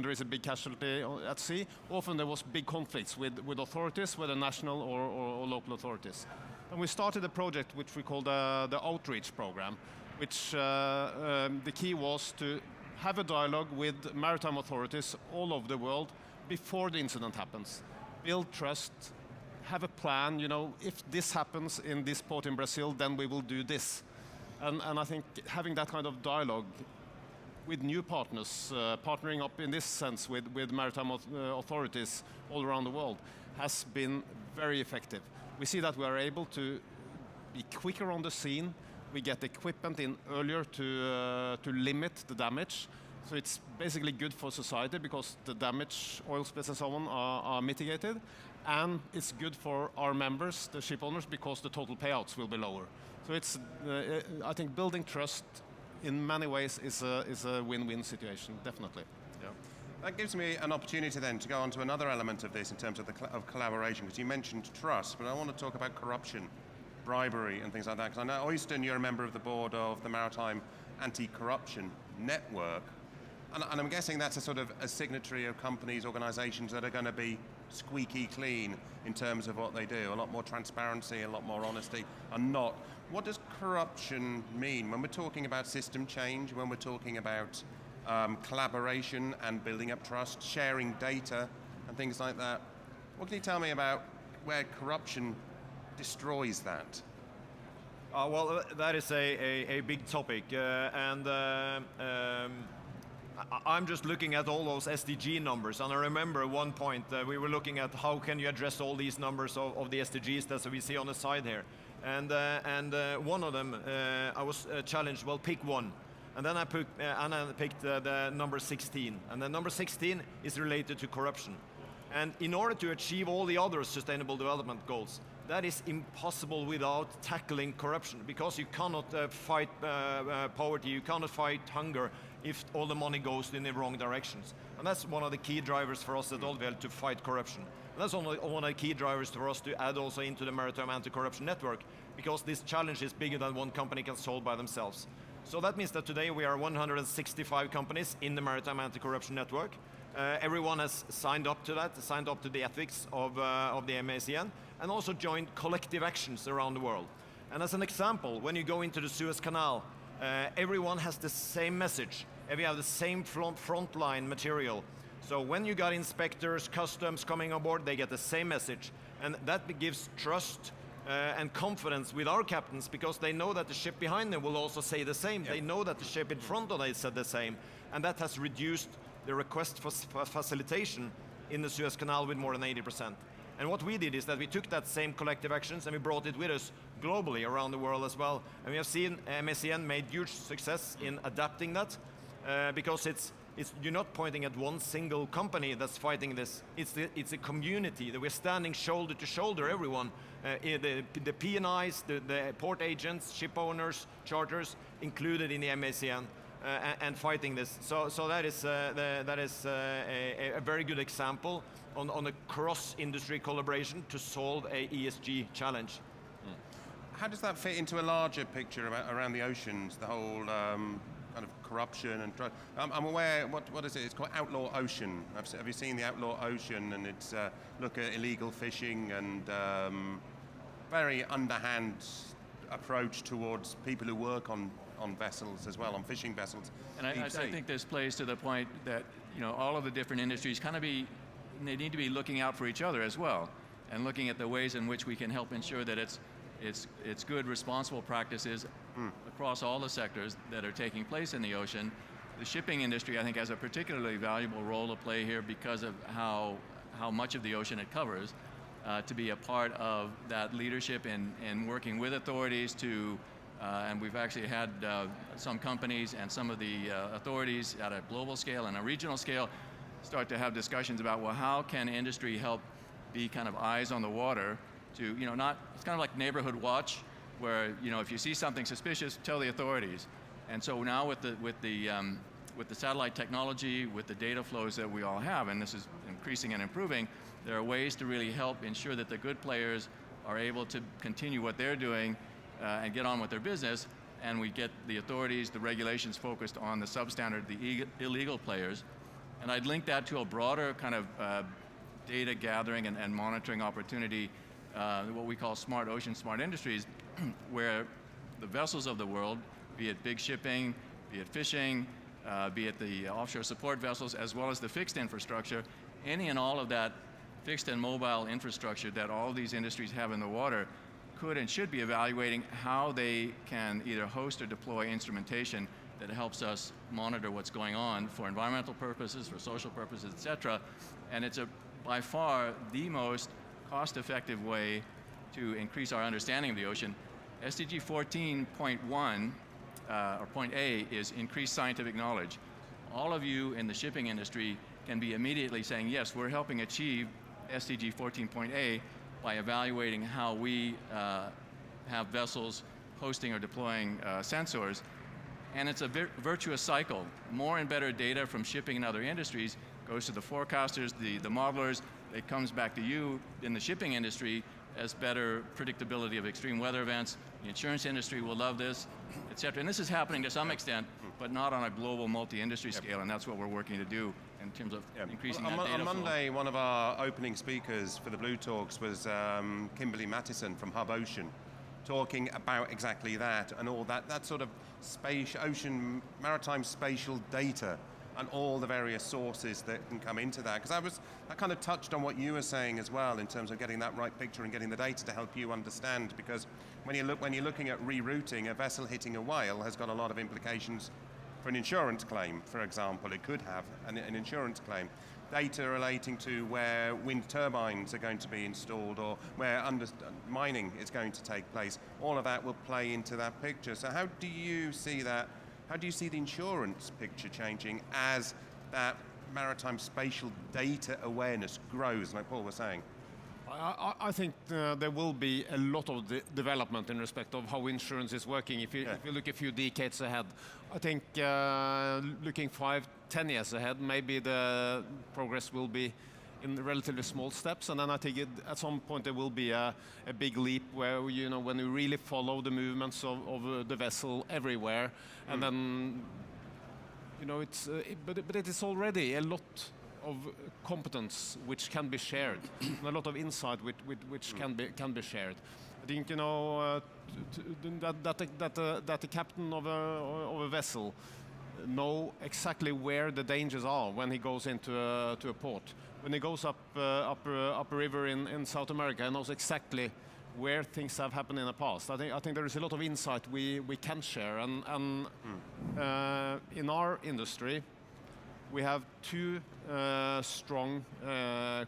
there is a big casualty at sea, often there was big conflicts with authorities, whether national or local authorities. And we started a project which we called the Outreach Program, which the key was to have a dialogue with maritime authorities all over the world before the incident happens. Build trust, have a plan, if this happens in this port in Brazil, then we will do this. And I think having that kind of dialogue with new partners, partnering up in this sense with maritime authorities all around the world, has been very effective. We see that we are able to be quicker on the scene. We get equipment in earlier to limit the damage. So it's basically good for society because the damage, oil spills and so on, are mitigated. And it's good for our members, the ship owners, because the total payouts will be lower. So it's, I think building trust in many ways is a win-win situation, definitely. Yeah. That gives me an opportunity then to go on to another element of this in terms of of collaboration, because you mentioned trust, but I want to talk about corruption, bribery and things like that, because I know, Øystein, you're a member of the board of the Maritime Anti-Corruption Network, and I'm guessing that's a sort of a signatory of companies, organizations that are going to be squeaky clean in terms of what they do, a lot more transparency, a lot more honesty, and not. What does corruption mean when we're talking about system change, when we're talking about collaboration and building up trust, sharing data and things like that? What can you tell me about where corruption destroys that? Well, that is a big topic, I'm just looking at all those SDG numbers, and I remember at one point we were looking at how can you address all these numbers of the SDGs that we see on the side here, and one of them I was challenged. Well, pick one, and then I picked the number 16, and the number 16 is related to corruption, and in order to achieve all the other sustainable development goals, that is impossible without tackling corruption, because you cannot fight poverty, you cannot fight hunger if all the money goes in the wrong directions. And that's one of the key drivers for us at Odfjell to fight corruption. And that's one of the key drivers for us to add also into the Maritime Anti-Corruption Network, because this challenge is bigger than one company can solve by themselves. So that means that today we are 165 companies in the Maritime Anti-Corruption Network. Everyone has signed up to that, signed up to the ethics of the MACN, and also joined collective actions around the world. And as an example, when you go into the Suez Canal, everyone has the same message. We have the same frontline material. So when you got inspectors, customs coming on board, they get the same message. And that gives trust and confidence with our captains, because they know that the ship behind them will also say the same. Yeah. They know that the ship in front of them said the same. And that has reduced the request for facilitation in the Suez Canal with more than 80%. And what we did is that we took that same collective actions and we brought it with us globally around the world as well. And we have seen MACN made huge success in adapting that, because you're not pointing at one single company that's fighting this. It's a community that we're standing shoulder to shoulder, everyone. The P&Is, the port agents, ship owners, charters, included in the MACN. And fighting this. So that is a very good example on a cross-industry collaboration to solve a ESG challenge. How does that fit into a larger picture around the oceans, the whole kind of corruption and drug? I'm aware, what is it? It's called Outlaw Ocean. Have you seen the Outlaw Ocean? And it's look at illegal fishing and very underhand approach towards people who work on vessels as well, on fishing vessels. And I think this plays to the point that all of the different industries they need to be looking out for each other as well, and looking at the ways in which we can help ensure that it's good, responsible practices across all the sectors that are taking place in the ocean. The shipping industry, I think, has a particularly valuable role to play here because of how how much of the ocean it covers, to be a part of that leadership in working with authorities to, and we've actually had some companies and some of the authorities at a global scale and a regional scale start to have discussions about, well, how can industry help be kind of eyes on the water to, not, it's kind of like neighborhood watch, where, if you see something suspicious, tell the authorities. And so now with the satellite technology, with the data flows that we all have, and this is increasing and improving, there are ways to really help ensure that the good players are able to continue what they're doing and get on with their business, and we get the authorities, the regulations focused on the substandard, the illegal players. And I'd link that to a broader kind of data gathering and monitoring opportunity, what we call smart ocean, smart industries, where the vessels of the world, be it big shipping, be it fishing, be it the offshore support vessels, as well as the fixed infrastructure, any and all of that fixed and mobile infrastructure that all of these industries have in the water could and should be evaluating how they can either host or deploy instrumentation that helps us monitor what's going on for environmental purposes, for social purposes, et cetera. And it's by far the most cost-effective way to increase our understanding of the ocean. SDG 14.1, or point A, is increased scientific knowledge. All of you in the shipping industry can be immediately saying, yes, we're helping achieve SDG 14.A by evaluating how we have vessels hosting or deploying sensors. And it's a virtuous cycle. More and better data from shipping and other industries goes to the forecasters, the modelers. It comes back to you in the shipping industry as better predictability of extreme weather events. The insurance industry will love this, et cetera. And this is happening to some extent, but not on a global multi-industry scale, and that's what we're working to do in terms of increasing that data On flow. Monday, one of our opening speakers for the Blue Talks was Kimberly Mattison from Hub Ocean, talking about exactly that and all that sort of ocean, maritime spatial data and all the various sources that can come into that. Because I kind of touched on what you were saying as well in terms of getting that right picture and getting the data to help you understand. Because when you're looking at rerouting, a vessel hitting a whale has got a lot of implications for an insurance claim, for example. It could have an insurance claim. Data relating to where wind turbines are going to be installed or where mining is going to take place. All of that will play into that picture. So how do you see that? How do you see the insurance picture changing as that maritime spatial data awareness grows, like Paul was saying? I think there will be a lot of development in respect of how insurance is working. If you look a few decades ahead, I think looking 5-10 years ahead, maybe the progress will be in relatively small steps, and then I think at some point there will be a big leap where when you really follow the movements of the vessel everywhere, and then but it is already a lot of competence which can be shared, and a lot of insight which can be shared. I think that the captain of a vessel know exactly where the dangers are when he goes into a port. When he goes up a river in South America, he knows exactly where things have happened in the past. I think there is a lot of insight we can share, and in our industry, we have two strong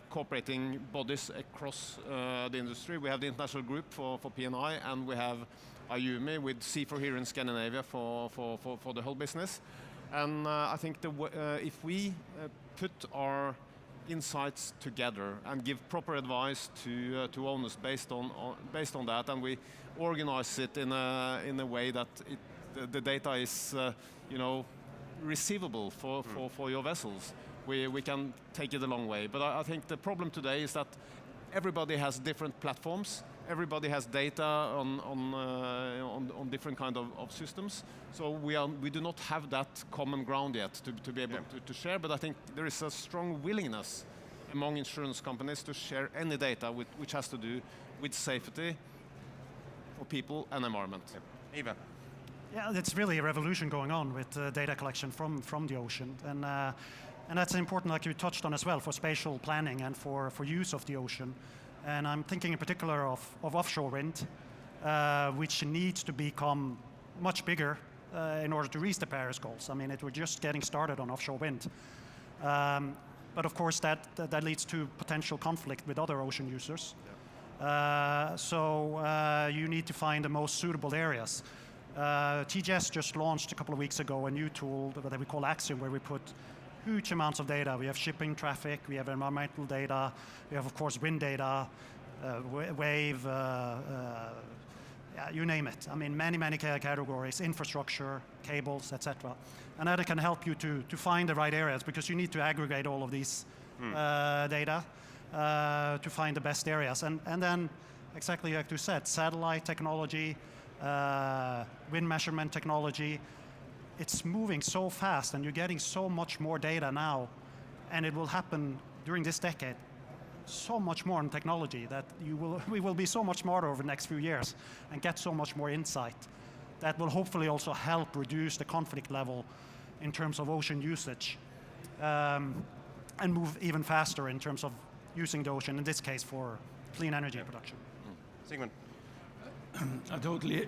cooperating bodies across the industry. We have the International Group for P&I, and we have IUMI with C4 here in Scandinavia for the whole business. And I think if we put our insights together and give proper advice to owners based on that, and we organize it in a way that the data is receivable for your vessels, we can take it a long way. But I think the problem today is that everybody has different platforms. Everybody has data on different kind of systems. So we do not have that common ground yet to be able to share. But I think there is a strong willingness among insurance companies to share any data which has to do with safety for people and environment. Eva. Yeah, it's really a revolution going on with data collection from the ocean. And that's important, like you touched on as well, for spatial planning and for use of the ocean. And I'm thinking in particular of offshore wind, which needs to become much bigger in order to reach the Paris goals. I mean, we're just getting started on offshore wind. But of course, that leads to potential conflict with other ocean users. So you need to find the most suitable areas. TGS just launched a couple of weeks ago a new tool that we call Axiom, where we put huge amounts of data. We have shipping traffic, we have environmental data, we have, of course, wind data, wave, you name it. I mean, many categories, infrastructure, cables, etc. And that can help you to find the right areas, because you need to aggregate all of these data to find the best areas. And then, exactly like you said, satellite technology, wind measurement technology, it's moving so fast and you're getting so much more data now, and it will happen during this decade. So much more in technology that we will be so much smarter over the next few years and get so much more insight that will hopefully also help reduce the conflict level in terms of ocean usage, and move even faster in terms of using the ocean, in this case for clean energy production. Sigmund. I totally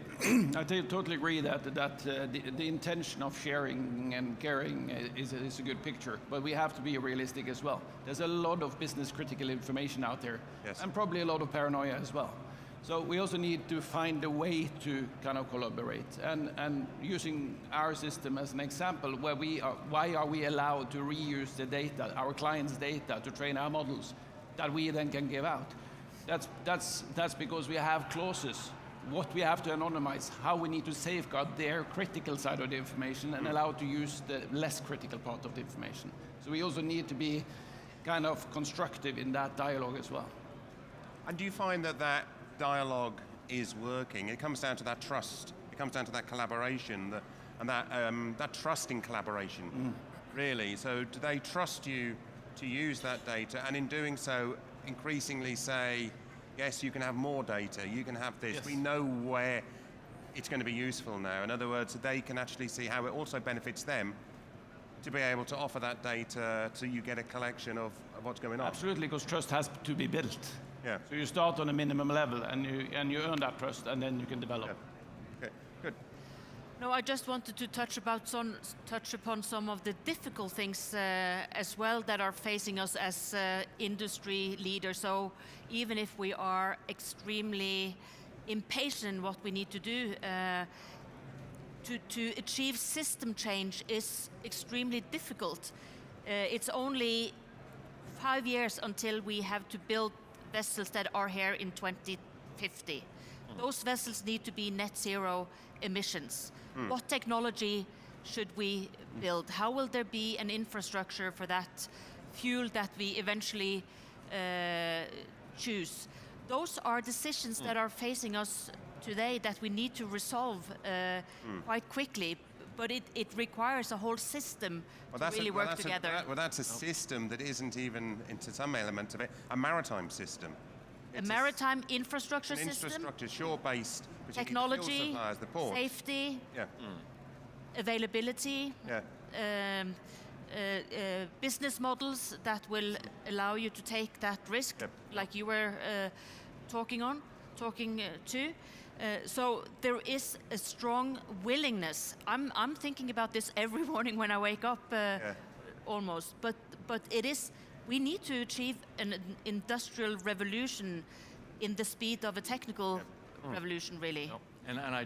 agree that the intention of sharing and caring is a good picture, but we have to be realistic as well. There's a lot of business critical information out there, yes, and probably a lot of paranoia as well. So we also need to find a way to kind of collaborate. And using our system as an example, why are we allowed to reuse the data, our clients' data, to train our models that we then can give out? That's because we have clauses. What we have to anonymize, how we need to safeguard their critical side of the information and allow to use the less critical part of the information. So we also need to be kind of constructive in that dialogue as well. And do you find that dialogue is working? It comes down to that trust. It comes down to that collaboration, and that trust in collaboration, really. So do they trust you to use that data, and in doing so, increasingly say, yes, you can have more data, you can have this. Yes. We know where it's going to be useful now. In other words, they can actually see how it also benefits them to be able to offer that data so you get a collection of what's going on. Absolutely, because trust has to be built. Yeah. So you start on a minimum level and you earn that trust, and then you can develop. Yeah. Okay, good. No, I just wanted to touch upon some of the difficult things as well that are facing us as industry leaders. So even if we are extremely impatient in what we need to do, to achieve system change is extremely difficult. It's only 5 years until we have to build vessels that are here in 2050. Those vessels need to be net zero emissions. What technology should we build? How will there be an infrastructure for that fuel that we eventually choose? Those are decisions that are facing us today that we need to resolve quite quickly, but it requires a whole system to really work together. That's a system that isn't even, into some element of it, a maritime system. A maritime infrastructure system, infrastructure, shore-based, which technology, suppliers, the port. safety, Yeah. Availability, Yeah. business models that will allow you to take that risk, Yep. like you were talking to. So there is a strong willingness. I'm thinking about this every morning when I wake up, almost. But it is. We need to achieve an industrial revolution in the speed of a technical revolution, really. And I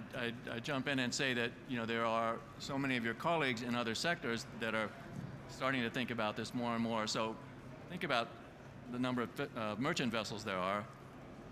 jump in and say that there are so many of your colleagues in other sectors that are starting to think about this more and more. So think about the number of merchant vessels there are.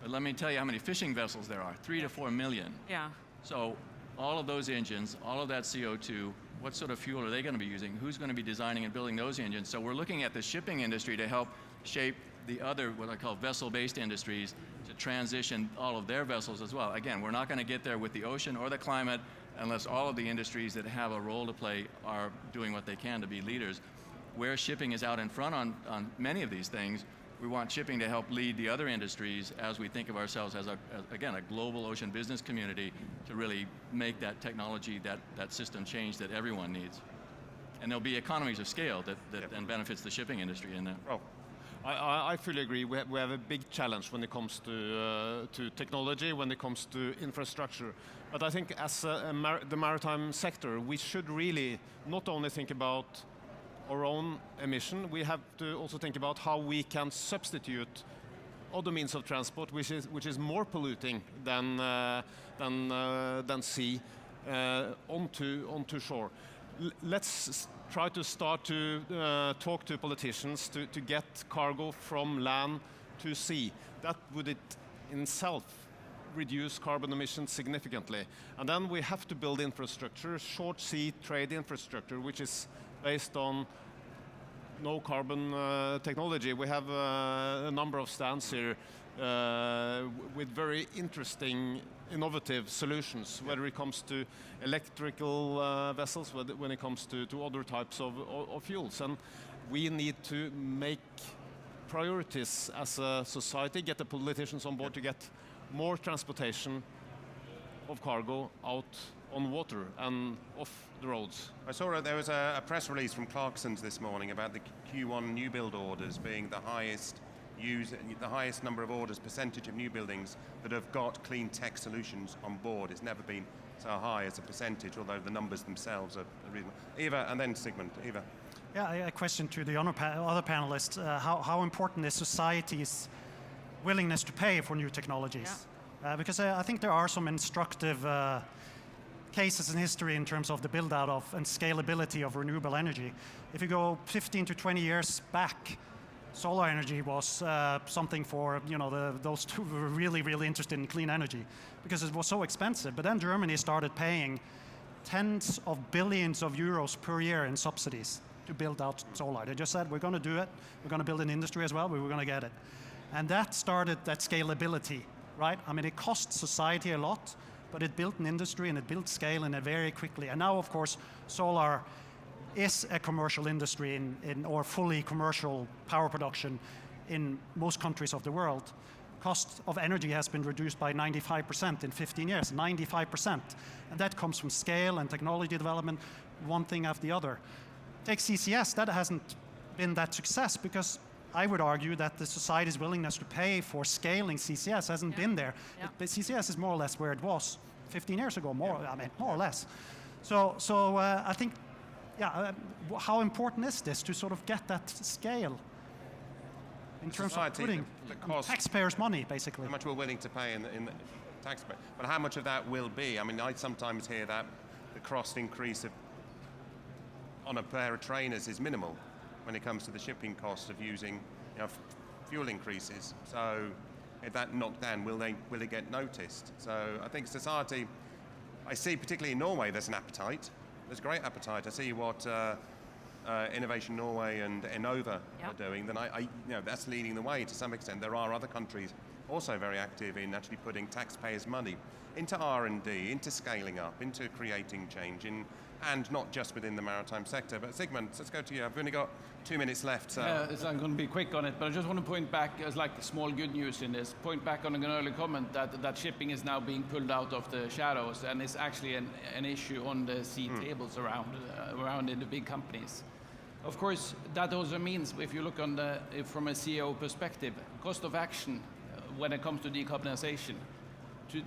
But let me tell you how many fishing vessels there are, 3 to 4 million. Yeah. So all of those engines, all of that CO2, what sort of fuel are they going to be using? Who's going to be designing and building those engines? So we're looking at the shipping industry to help shape the other, what I call vessel-based industries, to transition all of their vessels as well. Again, we're not going to get there with the ocean or the climate unless all of the industries that have a role to play are doing what they can to be leaders. Where shipping is out in front on many of these things, we want shipping to help lead the other industries as we think of ourselves as a global ocean business community to really make that technology, that system change that everyone needs. And there'll be economies of scale that then benefits the shipping industry in that. Oh. I fully agree. We have a big challenge when it comes to technology, when it comes to infrastructure. But I think as the maritime sector, we should really not only think about our own emission, we have to also think about how we can substitute other means of transport, which is more polluting than sea, onto shore. Let's try to start to talk to politicians to get cargo from land to sea. That would in itself reduce carbon emissions significantly. And then we have to build infrastructure, short sea trade infrastructure, which is based on no carbon technology. We have a number of stands here with very interesting, innovative solutions, whether it comes to electrical vessels, when it comes to other types of fuels. And we need to make priorities as a society, get the politicians on board to get more transportation of cargo out on water and off the roads. I saw there was a press release from Clarksons this morning about the Q1 new build orders being the highest number of orders, percentage of new buildings that have got clean tech solutions on board. It's never been so high as a percentage, although the numbers themselves are reasonable. Eva, and then Sigmund. Eva. Yeah, a question to the other panelists. How important is society's willingness to pay for new technologies? Yeah. Because I think there are some instructive cases in history in terms of the build-out of and scalability of renewable energy. If you go 15 to 20 years back, solar energy was something for those who were really, really interested in clean energy because it was so expensive. But then Germany started paying tens of billions of euros per year in subsidies to build out solar. They just said, we're going to do it. We're going to build an industry as well, but we're going to get it. And that started that scalability, right? I mean, it cost society a lot, but it built an industry and it built scale in it very quickly. And now, of course, solar is a commercial industry or fully commercial power production in most countries of the world. Cost of energy has been reduced by 95% in 15 years, 95%. And that comes from scale and technology development, one thing after the other. Take CCS, that hasn't been that success because I would argue that the society's willingness to pay for scaling CCS hasn't been there. Yeah. But CCS is more or less where it was 15 years ago, more or less. So I think, how important is this to sort of get that scale in terms of putting the cost, taxpayers' money, basically? How much we're willing to pay in the taxpayer, but how much of that will be? I mean, I sometimes hear that the cost increase on a pair of trainers is minimal when it comes to the shipping cost of using fuel increases. So if that knocked down, will it get noticed? So I think society, I see particularly in Norway there's an appetite. There's great appetite. I see what Innovation Norway and Enova are doing. Then that's leading the way to some extent. There are other countries also very active in actually putting taxpayers' money into R&D, into scaling up, into creating change and not just within the maritime sector. But Sigmund, let's go to you. I've only got 2 minutes left. So. So I'm going to be quick on it, but I just want to point back, as like small good news in this, point back on an early comment that shipping is now being pulled out of the shadows and is actually an issue on the sea tables around in the big companies. Of course, that also means, if you look on from a CEO perspective, cost of action when it comes to decarbonization,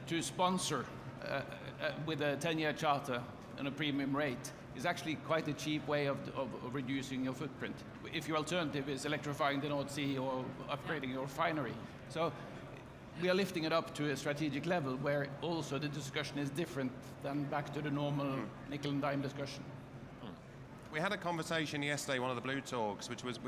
to sponsor with a 10-year charter and a premium rate is actually quite a cheap way of reducing your footprint. If your alternative is electrifying the North Sea or upgrading your refinery. So we are lifting it up to a strategic level where also the discussion is different than back to the normal nickel and dime discussion. We had a conversation yesterday, one of the Blue Talks, which was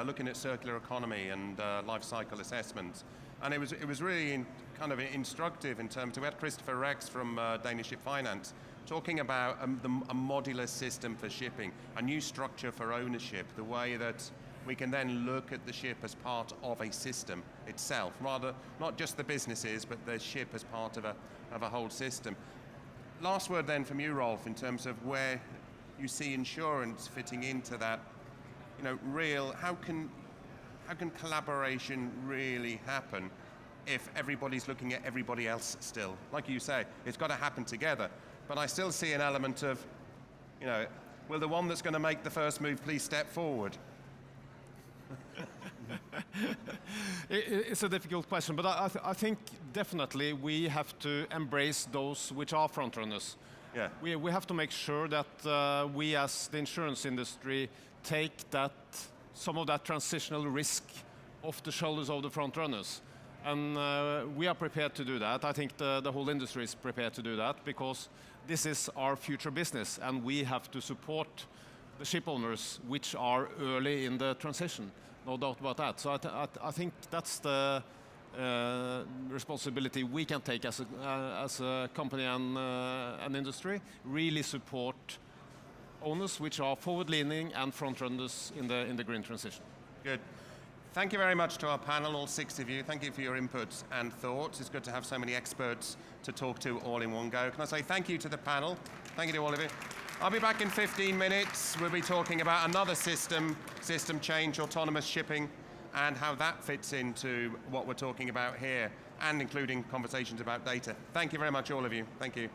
looking at circular economy and life cycle assessments, and it was really kind of instructive in terms of, we had Christopher Rex from Danish Ship Finance talking about a modular system for shipping, a new structure for ownership, the way that we can then look at the ship as part of a system itself, rather not just the businesses, but the ship as part of a whole system. Last word then from you, Rolf, in terms of where you see insurance fitting into that, how can collaboration really happen if everybody's looking at everybody else still? Like you say, it's got to happen together. But I still see an element of, will the one that's going to make the first move please step forward? It's a difficult question, but I think definitely we have to embrace those which are frontrunners. Yeah. We have to make sure that we as the insurance industry take some of that transitional risk off the shoulders of the front runners. And we are prepared to do that. I think the whole industry is prepared to do that, because this is our future business, and we have to support the ship owners which are early in the transition. No doubt about that. So I think that's the responsibility we can take as a company and an industry. Really support owners which are forward-leaning and front-runners in the green transition. Good. Thank you very much to our panel, all 6 of you. Thank you for your inputs and thoughts. It's good to have so many experts to talk to all in one go. Can I say thank you to the panel? Thank you to all of you. I'll be back in 15 minutes. We'll be talking about another system change, autonomous shipping, and how that fits into what we're talking about here, and including conversations about data. Thank you very much, all of you. Thank you.